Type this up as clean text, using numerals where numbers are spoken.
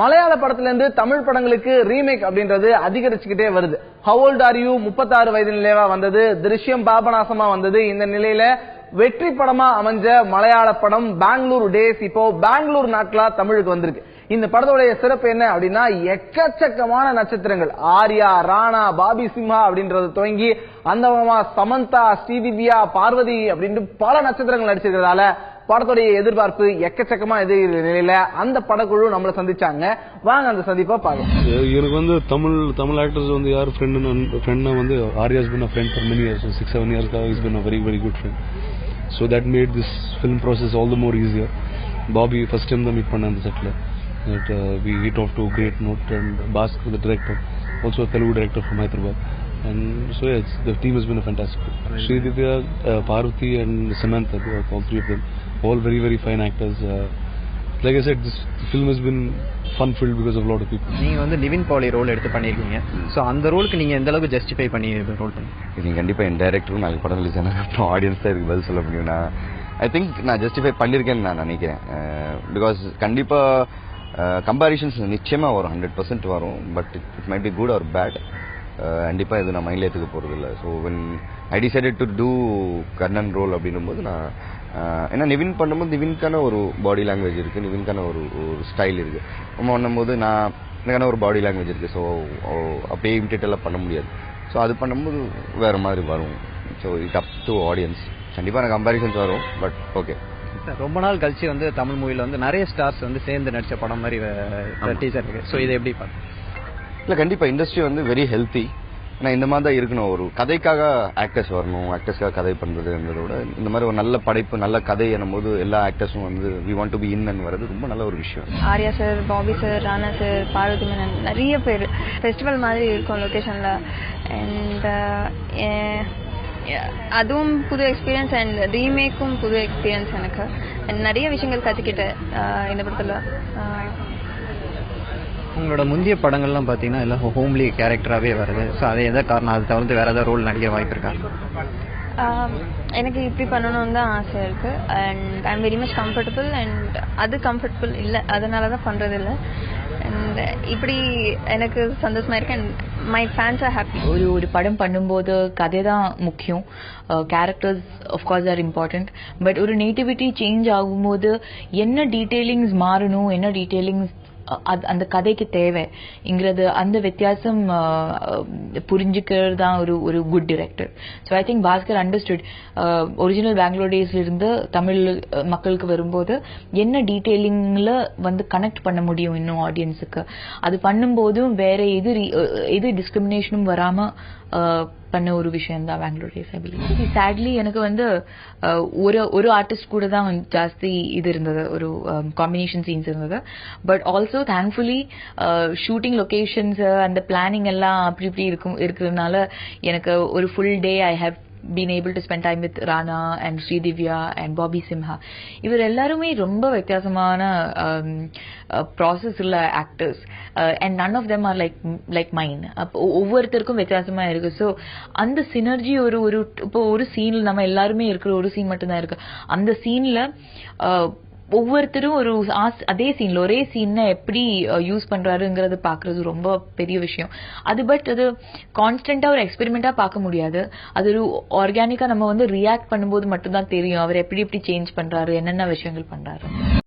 மலையாள படத்துல இருந்து தமிழ் படங்களுக்கு ரீமேக் அப்படின்றது அதிகரிச்சுக்கிட்டே வருது. ஹவ் ஓல்ட் ஆர் யூ 36 வயது நிலைவா வந்தது, திருஷ்யம் பாபநாசமா வந்தது. இந்த நிலையில வெற்றி படமா அமைஞ்ச மலையாள படம் பெங்களூர் டேஸ் இப்போ பெங்களூர் நாட்களா தமிழுக்கு வந்திருக்கு. இந்த படத்தோடைய சிறப்பு என்ன அப்படின்னா, எக்கச்சக்கமான நட்சத்திரங்கள் ஆர்யா, ராணா, பாபி சிம்ஹா அப்படின்றது துவங்கி அந்த சமந்தா, ஸ்ரீதிவ்யா, பார்வதி அப்படின்னு பல நட்சத்திரங்கள் நடிச்சிருக்கிறதால படத்துடைய எதிர்பார்ப்பு எக்கச்சக்கமா எதிர்க்கிற நிலையில அந்த படக்குழு நம்மள சந்திச்சாங்க. வாங்க அந்த சந்திப்பா பார்க்கலாம். எனக்கு வந்து தமிழ் ஆக்டர்ஸ் வந்து யார் ஃப்ரெண்ட்னா வந்து Arya's been friend for many years, 6-7 years is been very very good friend. So that made this film process all the more easier. Bobby first time தான் மீட் பண்ண அந்த செட்ல. We hit off to a great note, and Bhaskar, the director, also a Telugu director from Hyderabad. And so yeah, the team has been a fantastic. Sridivya, Parvati and Samantha, all three of them, all very very fine actors. Like I said, this film has been fun filled because of a lot of people. நீங்க வந்து Nivin Pauly role எடுத்து பண்ணிருக்கீங்க. So அந்த ரோலுக்கு நீங்க எந்த அளவுக்கு justify பண்ணி ரோல் பண்ணீங்க? இது கண்டிப்பா என் டைரக்டரும் நான் படம் ரிலீஸ் ஆன ஆடியன்ஸ் தான் இதுக்கு பதில் சொல்ல முடியும். ஐ திங்க் நான் ஜஸ்டிஃபை பண்ணிருக்கேன்னு நான் நினைக்கிறேன். பிகாஸ் கண்டிப்பா கம்பாரிஷன்ஸ் நிச்சயமா வரும், 100% வரும். But it might be good or bad. கண்டிப்பா இது நான் மைண்ட்ல ஏத்துக்க போறது இல்லை. So when I decided to do Karnan role அப்படின்னும் போது நான் ஏன்னா நிவின் பண்ணும்போது நிவின்கான ஒரு பாடி லாங்குவேஜ் இருக்கு, நிவின்கான ஒரு ஸ்டைல் இருக்கு. நம்ம பண்ணும்போது எனக்கான ஒரு பாடி லாங்குவேஜ் இருக்கு. ஸோ அப்படியே இமிட்டேட் எல்லாம் பண்ண முடியாது. ஸோ அது பண்ணும்போது வேற மாதிரி வரும். So it up to audience. கண்டிப்பா எனக்கு கம்பாரிசன்ஸ் வரும். பட் ஓகே, ரொம்ப நாள் கழிச்சு வந்து தமிழ் மூவில வந்து நிறைய ஸ்டார்ஸ் வந்து சேர்ந்து நடிச்ச படம் மாதிரி டீசர் இருக்கு. ஸோ இதை எப்படி பார்க்க? இல்லை கண்டிப்பா இண்டஸ்ட்ரி வந்து வெரி ஹெல்த்தி. ஏன்னா இந்த மாதிரி தான் இருக்கணும். ஒரு கதைக்காக ஆக்டர்ஸ் வரணும், ஆக்டர்ஸ்க்காக கதை பண்றதுன்றத விட இந்த மாதிரி ஒரு நல்ல படைப்பு, நல்ல கதை என்னும்போது எல்லா ஆக்டர்ஸும் வந்து we want to be in வரது ரொம்ப நல்ல ஒரு விஷயம். Arya sir, Bobby sir, Rana sir, Parvathy Menon, நிறைய பேர் ஃபெஸ்டிவல் மாதிரி இருக்கும் லொக்கேஷன்ல. அண்ட் அதுவும் புது எக்ஸ்பீரியன்ஸ் அண்ட் ரீமேக்கும் புது எக்ஸ்பீரியன்ஸ். எனக்கு நிறைய விஷயங்கள் கற்றுக்கிட்டேன் இந்த படத்தில். உங்களோட முந்தைய படங்கள்லாம் பார்த்தீங்கன்னா எல்லாம் ஹோம்லி கேரக்டராகவே வருது. ஸோ அது எதாவது காரணம், அதை தவிர்த்து வேறு ஏதாவது ரோல் நடிக்க வாய்ப்பு இருக்கா? எனக்கு இப்படி பண்ணணும்னு தான் ஆசை இருக்குது. And I am very much comfortable. And அது கம்ஃபர்டபுள் இல்லை, அதனால தான் பண்ணுறது இல்லை. அண்ட் இப்படி எனக்கு சந்தோஷமா இருக்கு. And my fans are happy. ஒரு படம் பண்ணும்போது கதை தான் முக்கியம், characters of course are important. But ஒரு நேட்டிவிட்டி சேஞ்ச் ஆகும்போது என்ன டீட்டெயிலிங்ஸ் மாறணும், என்ன டீட்டெயிலிங்ஸ் அந்த கதைக்கு தேவைங்கிறது, அந்த வித்தியாசம் புரிஞ்சுக்கிறது தான் ஒரு good director. So I think Bhaskar understood. Original Bangalore டேஸ்ல இருந்து தமிழ் மக்களுக்கு வரும்போது என்ன டீட்டெயிலிங்ல வந்து கனெக்ட் பண்ண முடியும் இன்னும் ஆடியன்ஸுக்கு, அது பண்ணும்போதும் வேற எது டிஸ்கிரிமினேஷனும் வராம பண்ண ஒரு விஷயம் தான் Bangalore days. I believe. Sadly எனக்கு வந்து ஒரு ஆர்டிஸ்ட் கூட தான் ஜாஸ்தி இது இருந்தது, ஒரு காம்பினேஷன் சீன்ஸ் இருந்தது. But also thankfully shooting locations அந்த பிளானிங் எல்லாம் அப்படி இப்படி இருக்கிறதுனால எனக்கு ஒரு full day I have been able to spend time with Rana and Sridivya and Bobby Simha. இவர் எல்லாருமே ரொம்ப வித்தியாசமான ப்ராசஸ் உள்ள actors. And none of them are like mine. ஒவ்வொருத்தருக்கும் வித்தியாசமா இருக்கு. ஸோ அந்த சினர்ஜி இப்போ ஒரு சீன்ல நம்ம எல்லாருமே இருக்கிற ஒரு சீன் மட்டும்தான் இருக்கு. அந்த சீன்ல ஒவ்வொருத்தரும் அதே சீன்ல ஒரே சீனை எப்படி யூஸ் பண்றாருங்கிறது பாக்குறது ரொம்ப பெரிய விஷயம். பட் அது கான்ஸ்டன்டா ஒரு எக்ஸ்பெரிமெண்டா பார்க்க முடியாது. அது ஒரு ஆர்கானிக்கா நம்ம வந்து ரியாக்ட் பண்ணும்போது மட்டும்தான் தெரியும் அவர் எப்படி சேஞ்ச் பண்றாரு, என்னென்ன விஷயங்கள் பண்றாரு.